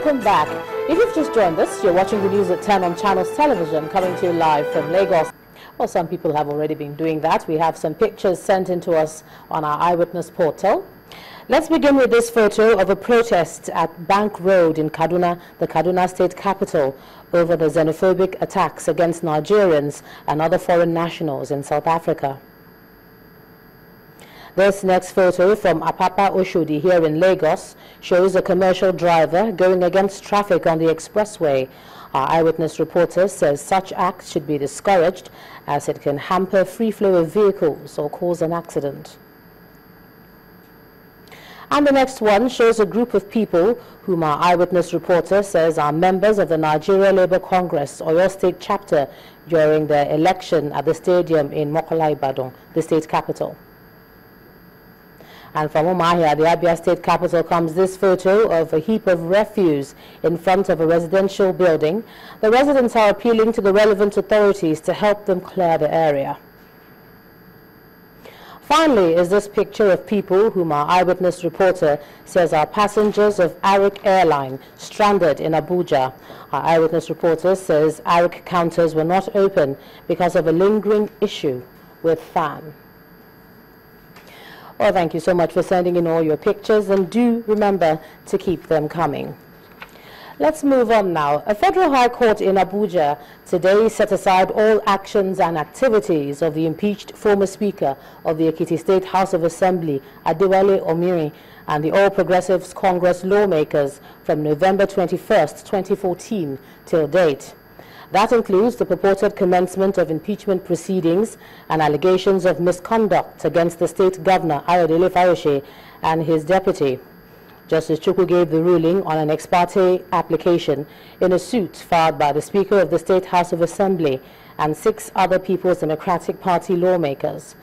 Welcome back. If you've just joined us, you're watching the news at 10 on Channels Television, coming to you live from Lagos. Well, some people have already been doing that. We have some pictures sent in to us on our Eyewitness portal. Let's begin with this photo of a protest at Bank Road in Kaduna, the Kaduna state capital, over the xenophobic attacks against Nigerians and other foreign nationals in South Africa. This next photo from Apapa Oshodi here in Lagos shows a commercial driver going against traffic on the expressway. Our Eyewitness reporter says such acts should be discouraged as it can hamper free flow of vehicles or cause an accident. And the next one shows a group of people whom our Eyewitness reporter says are members of the Nigeria Labour Congress Oyo State chapter during their election at the stadium in Mokola, Ibadan, the state capital. And from Umahia, the Abia state capital, comes this photo of a heap of refuse in front of a residential building. The residents are appealing to the relevant authorities to help them clear the area. Finally is this picture of people whom our Eyewitness reporter says are passengers of Arik Airline stranded in Abuja. Our Eyewitness reporter says Arik counters were not open because of a lingering issue with FAN. Well, thank you so much for sending in all your pictures, and do remember to keep them coming. Let's move on now. A federal high court in Abuja today set aside all actions and activities of the impeached former Speaker of the Ekiti State House of Assembly, Adewale Omiri, and the All Progressives Congress lawmakers from November 21st, 2014 till date. That includes the purported commencement of impeachment proceedings and allegations of misconduct against the state governor, Ayodele Fayose, and his deputy. Justice Chukwu gave the ruling on an ex parte application in a suit filed by the Speaker of the State House of Assembly and 6 other People's Democratic Party lawmakers.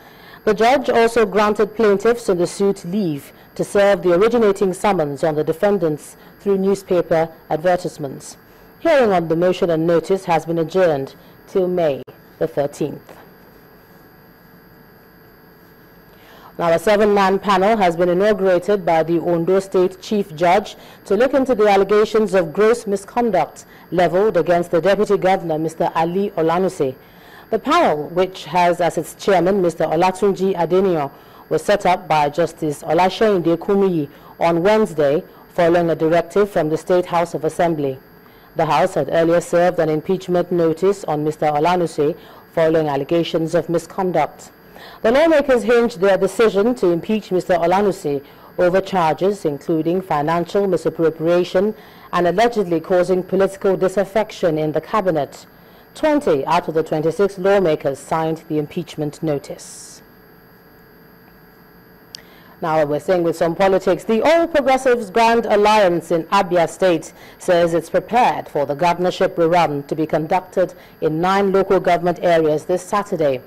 The judge also granted plaintiffs in the suit leave to serve the originating summons on the defendants through newspaper advertisements. Hearing on the motion and notice has been adjourned till May the 13th. Now, a 7-man panel has been inaugurated by the Ondo State Chief Judge to look into the allegations of gross misconduct leveled against the Deputy Governor, Mr. Ali Olanuse. The panel, which has as its chairman Mr. Olatunji Adeniran, was set up by Justice Olaseyinde Kumiyi on Wednesday following a directive from the State House of Assembly. The House had earlier served an impeachment notice on Mr. Olanuse following allegations of misconduct. The lawmakers hinged their decision to impeach Mr. Olanuse over charges including financial misappropriation and allegedly causing political disaffection in the cabinet. 20 out of the 26 lawmakers signed the impeachment notice. Now we're staying with some politics. The All Progressives Grand Alliance in Abia State says it's prepared for the governorship rerun to be conducted in 9 local government areas this Saturday.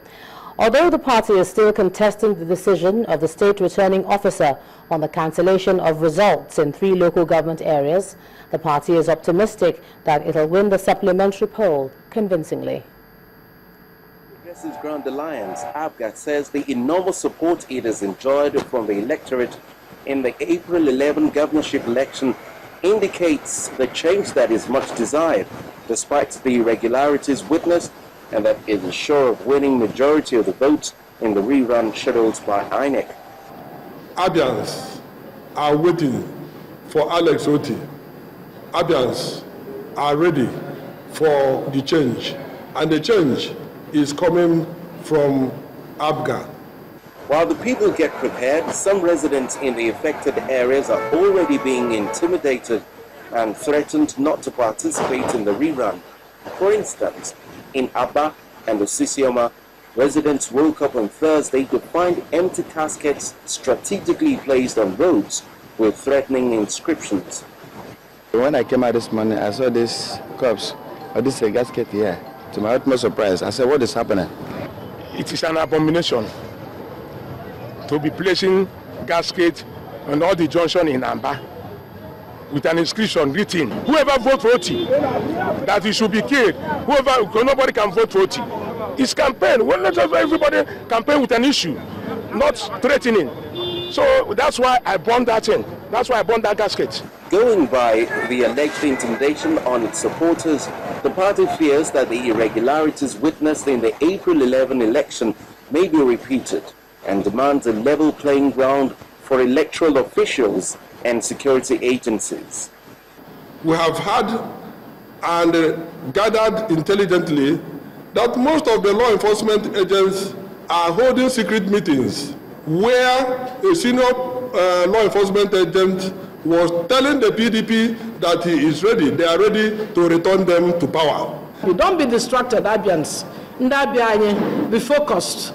Although the party is still contesting the decision of the state returning officer on the cancellation of results in 3 local government areas, the party is optimistic that it will win the supplementary poll convincingly. Progressive Grand Alliance, Abia, says the enormous support it has enjoyed from the electorate in the April 11 governorship election indicates the change that is much desired, despite the irregularities witnessed, and that it is sure of winning majority of the votes in the rerun scheduled by INEC. Abians are waiting for Alex Oti. Abians are ready for the change, and the change is coming from Abga. While the people get prepared, some residents in the affected areas are already being intimidated and threatened not to participate in the rerun. For instance, in Abba and Osisioma, residents woke up on Thursday to find empty caskets strategically placed on roads with threatening inscriptions. When I came out this morning, I saw this corpse, or this casket here. To my utmost surprise, I said, what is happening? It is an abomination to be placing casket on all the junction in Amba with an inscription written, whoever votes for Oti, that he should be killed. Nobody can vote for Oti. It's campaign. Well, not everybody campaign with an issue, not threatening. So that's why I burned that thing. That's why I burned that gasket. Going by the alleged intimidation on its supporters, the party fears that the irregularities witnessed in the April 11 election may be repeated and demands a level playing ground for electoral officials and security agencies. We have had and gathered intelligently that most of the law enforcement agents are holding secret meetings where a senior law enforcement agent was telling the PDP that he is ready, they are ready to return them to power. You don't be distracted, Abians. Be focused.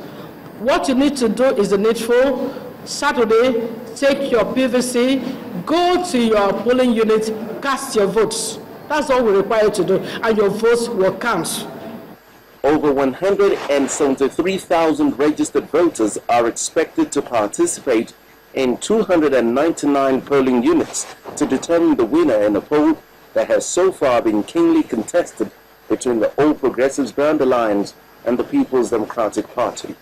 What you need to do is the needful. Saturday, take your PVC, go to your polling unit, cast your votes. That's all we're required to do, and your votes will count. Over 173,000 registered voters are expected to participate in 299 polling units to determine the winner in a poll that has so far been keenly contested between the All Progressives Grand Alliance and the People's Democratic Party.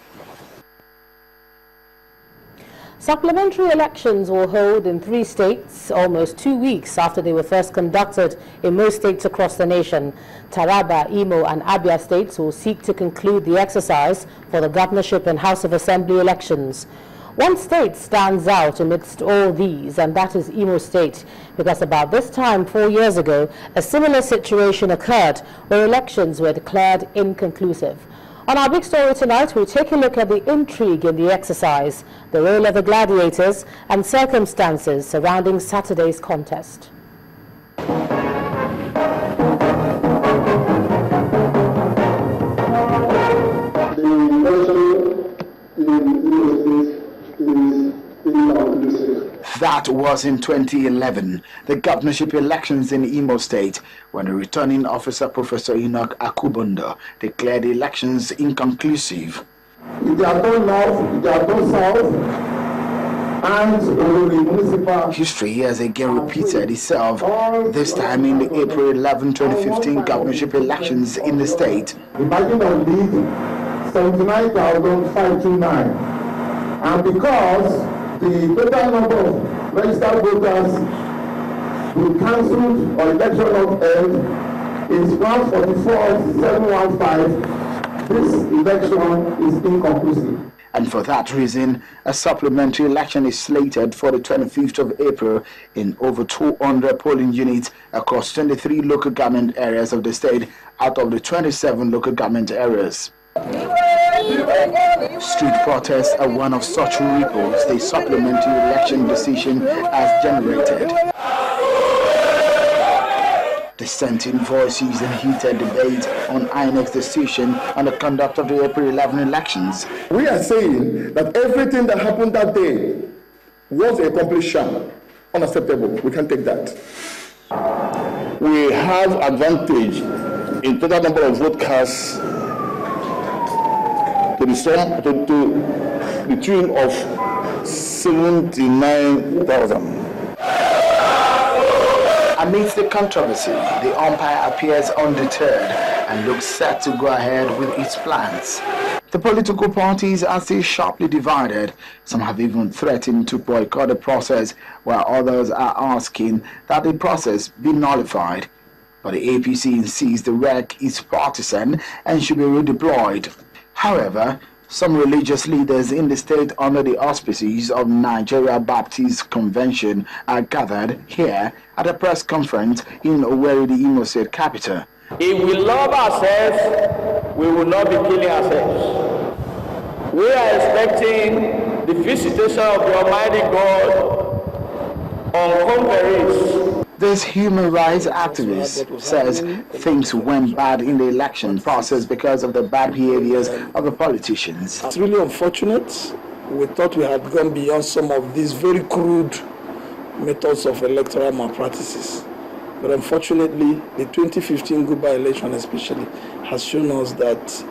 Supplementary elections will hold in 3 states almost 2 weeks after they were first conducted in most states across the nation. Taraba, Imo and Abia states will seek to conclude the exercise for the governorship and House of Assembly elections. One state stands out amidst all these, and that is Imo State, because about this time 4 years ago, a similar situation occurred where elections were declared inconclusive. On our big story tonight, we'll take a look at the intrigue in the exercise, the role of the gladiators, and circumstances surrounding Saturday's contest. That was in 2011, the governorship elections in Imo State, when the returning officer, Professor Enoch Akubondo, declared the elections inconclusive. If they are done north, if they are done south, and the municipal... History has again repeated itself, this time in the April 11, 2015 governorship elections in the state. The margin of lead, 79,529. And because the total number of registered voters who cancelled or election not held is 144,715. This election is inconclusive. And for that reason, a supplementary election is slated for the 25th of April in over 200 polling units across 23 local government areas of the state out of the 27 local government areas. Street protests are one of such ripples the supplementary election decision has generated. Dissenting voices and heated debate on INEC's decision on the conduct of the April 11 elections. We are saying that everything that happened that day was a complete sham. Unacceptable. We can't take that. We have advantage in total number of vote casts to the tune of 79,000. Amidst the controversy, the umpire appears undeterred and looks set to go ahead with its plans. The political parties are still sharply divided. Some have even threatened to boycott the process, while others are asking that the process be nullified. But the APC insists the REC is partisan and should be redeployed. However, some religious leaders in the state under the auspices of Nigeria Baptist Convention are gathered here at a press conference in Owerri, the Imo State capital. If we love ourselves, we will not be killing ourselves. We are expecting the visitation of the Almighty God on conference. This human rights activist says things went bad in the election process because of the bad behaviors of the politicians. It's really unfortunate. We thought we had gone beyond some of these very crude methods of electoral malpractices. But unfortunately, the 2015 goodbye election especially has shown us that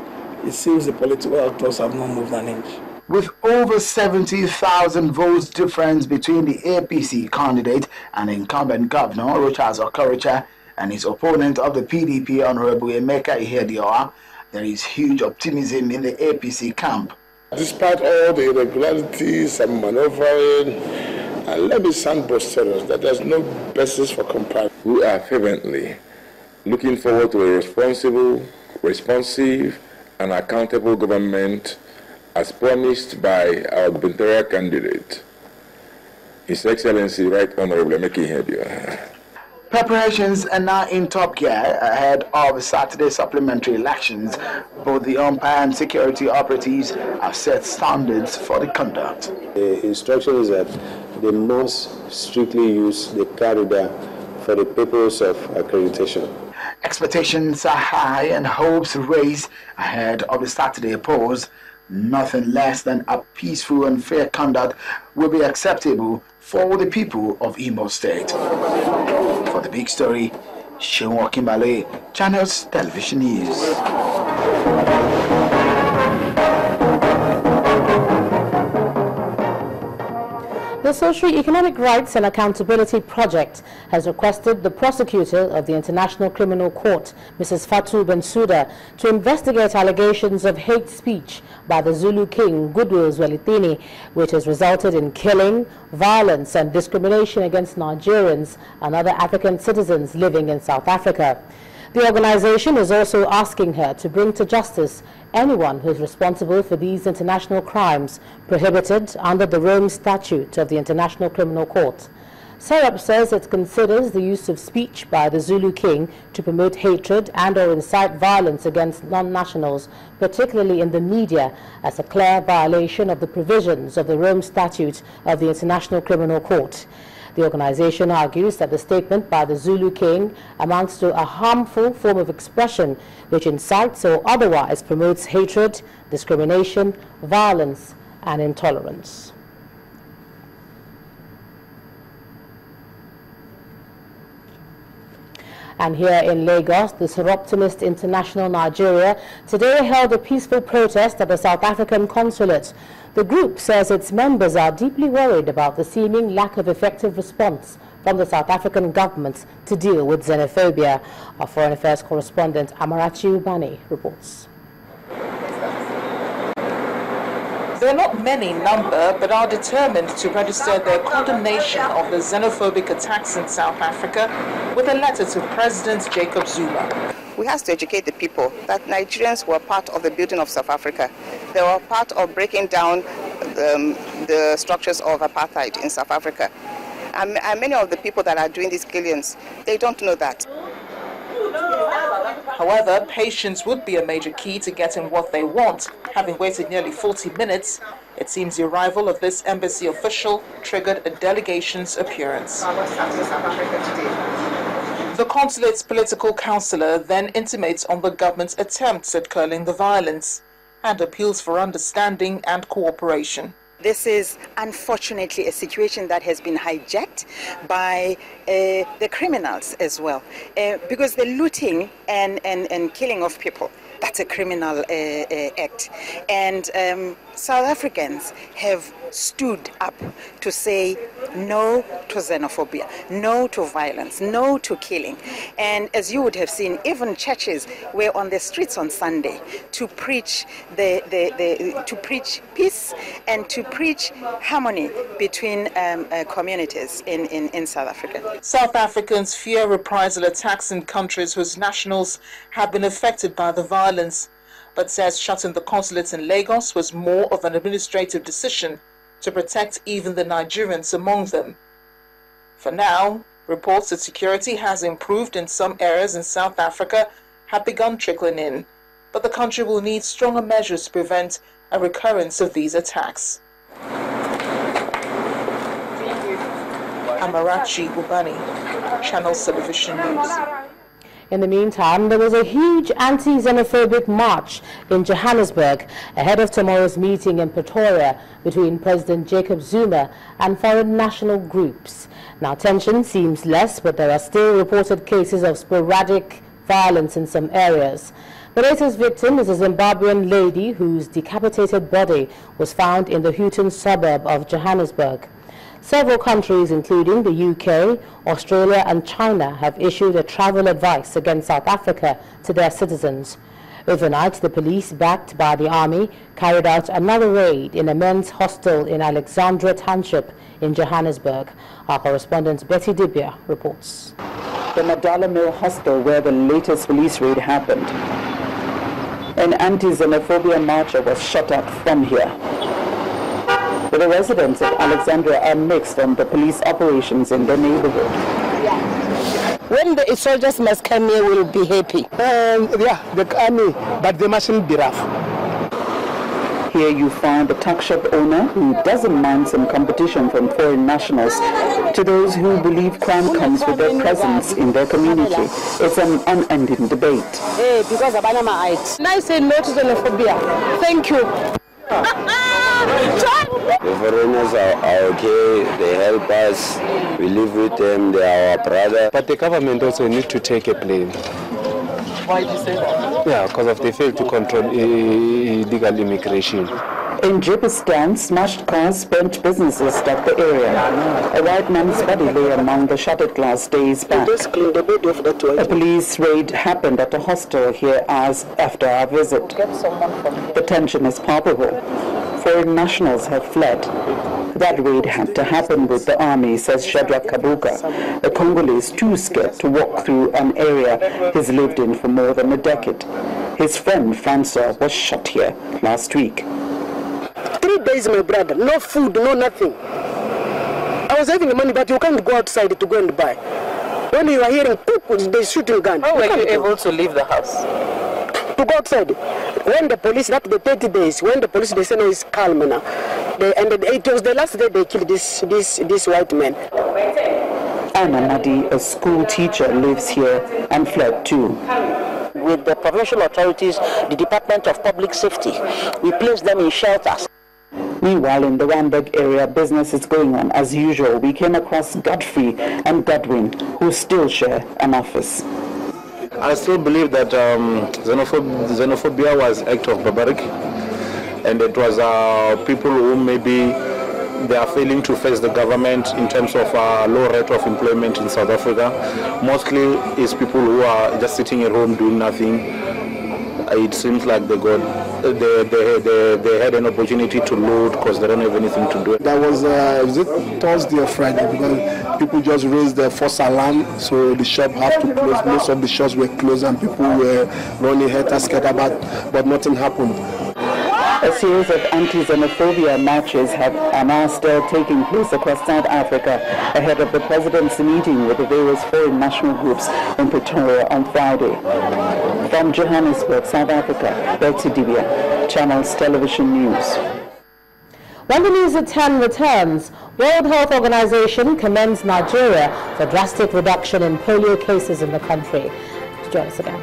it seems the political actors have not moved an inch. With over 70,000 votes difference between the APC candidate and incumbent governor, Rochas Okorocha, and his opponent of the PDP, Honorable Emeka Ihedioha, there is huge optimism in the APC camp. Despite all the irregularities and maneuvering, and let me sound boisterous that there's no basis for comparison. We are fervently looking forward to a responsible, responsive, and accountable government as promised by our gubernatorial candidate, His Excellency Right Honorable Emeka Ihedioha. Preparations are now in top gear ahead of Saturday supplementary elections. Both the umpire and security operatives have set standards for the conduct. The instruction is that they must strictly use the card reader for the purpose of accreditation. Expectations are high and hopes raised ahead of the Saturday polls. Nothing less than a peaceful and fair conduct will be acceptable for the people of Imo State. For the big story, Seun Okinbale, Channels Television News. The Socio-Economic Rights and Accountability Project has requested the prosecutor of the International Criminal Court, Mrs. Fatou Bensouda, to investigate allegations of hate speech by the Zulu king, Goodwill Zwelithini, which has resulted in killing, violence and discrimination against Nigerians and other African citizens living in South Africa. The organization is also asking her to bring to justice anyone who is responsible for these international crimes prohibited under the Rome Statute of the International Criminal Court. SERAP says it considers the use of speech by the Zulu king to promote hatred and or incite violence against non-nationals, particularly in the media, as a clear violation of the provisions of the Rome Statute of the International Criminal Court. The organization argues that the statement by the Zulu king amounts to a harmful form of expression which incites or otherwise promotes hatred, discrimination, violence, and intolerance. And here in Lagos, the Seroptimist International Nigeria today held a peaceful protest at the South African consulate. The group says its members are deeply worried about the seeming lack of effective response from the South African government to deal with xenophobia. Our Foreign Affairs correspondent Amarachi Ubani reports. They are not many in number, but are determined to register their condemnation of the xenophobic attacks in South Africa with a letter to President Jacob Zuma. We have to educate the people that Nigerians were part of the building of South Africa. They were part of breaking down the structures of apartheid in South Africa. And many of the people that are doing these killings, they don't know that. However, patience would be a major key to getting what they want. Having waited nearly 40 minutes, it seems the arrival of this embassy official triggered a delegation's appearance. The consulate's political counselor then intimates on the government's attempts at curling the violence and appeals for understanding and cooperation. This is unfortunately a situation that has been hijacked by the criminals as well, because the looting and killing of people, that's a criminal act. And South Africans have stood up to say no to xenophobia, no to violence, no to killing. And as you would have seen, even churches were on the streets on Sunday to preach to preach peace and to preach harmony between communities in South Africa. South Africans fear reprisal attacks in countries whose nationals have been affected by the violence, but says shutting the consulate in Lagos was more of an administrative decision to protect even the Nigerians among them. For now, reports that security has improved in some areas in South Africa have begun trickling in, but the country will need stronger measures to prevent a recurrence of these attacks. Amarachi Ubani, Channels Television News. In the meantime, there was a huge anti-xenophobic march in Johannesburg ahead of tomorrow's meeting in Pretoria between President Jacob Zuma and foreign national groups. Now, tension seems less, but there are still reported cases of sporadic violence in some areas. The latest victim is a Zimbabwean lady whose decapitated body was found in the Houghton suburb of Johannesburg. Several countries, including the UK, Australia and China, have issued a travel advice against South Africa to their citizens. Overnight, the police, backed by the army, carried out another raid in a men's hostel in Alexandra Township in Johannesburg. Our correspondent Betty Dibia reports. The Madala Mill hostel where the latest police raid happened. An anti-xenophobia marcher was shot at from here. But the residents of Alexandria are mixed on the police operations in their neighborhood. When the soldiers must come here, we'll be happy. Yeah, the army, but they mustn't be rough. Here you find a tuck shop owner who doesn't mind some competition from foreign nationals to those who believe crime comes with their presence in their community. It's an unending debate. Hey, because of Anamite. And I say no to xenophobia. Thank you. The foreigners are okay, they help us, we live with them, they are our brother. But the government also needs to take a blame. Why do you say that? Yeah, because they fail to control illegal immigration. In Jibistan, smashed cars burnt businesses struck the area. A white man's body lay among the shattered glass days back. A police raid happened at a hostel here hours after our visit. The tension is palpable. Foreign nationals have fled. That raid had to happen with the army, says Shadrach Kabuka, a Congolese too scared to walk through an area he's lived in for more than a decade. His friend Francois was shot here last week. 3 days, my brother, no food, no nothing. I was having the money, but you can't go outside to go and buy. When you are hearing people, they shooting gun. How were you able to leave the house? To go outside. When the police, that the 30 days, when the police, they say no, it's calm now. It was the last day they killed this white man. Anna Madi, a school teacher, lives here and fled too. With the provincial authorities, the Department of Public Safety, we placed them in shelters. Meanwhile, in the Randburg area, business is going on as usual. We came across Godfrey and Godwin, who still share an office. I still believe that xenophobia was an act of barbaric, and it was people who maybe they are failing to face the government in terms of low rate of employment in South Africa. Mostly is people who are just sitting at home doing nothing. It seems like they had an opportunity to load because they don't have anything to do. That was Thursday or Friday because people just raised the false alarm, so the shop had to close. Most of the shops were closed and people were running head and scared about, but nothing happened. A series of anti-xenophobia marches are now still taking place across South Africa ahead of the president's meeting with the various foreign national groups in Pretoria on Friday. From Johannesburg, South Africa, Betty Dibia, Channels Television News. When the news at 10 returns, World Health Organization commends Nigeria for drastic reduction in polio cases in the country. Join us again.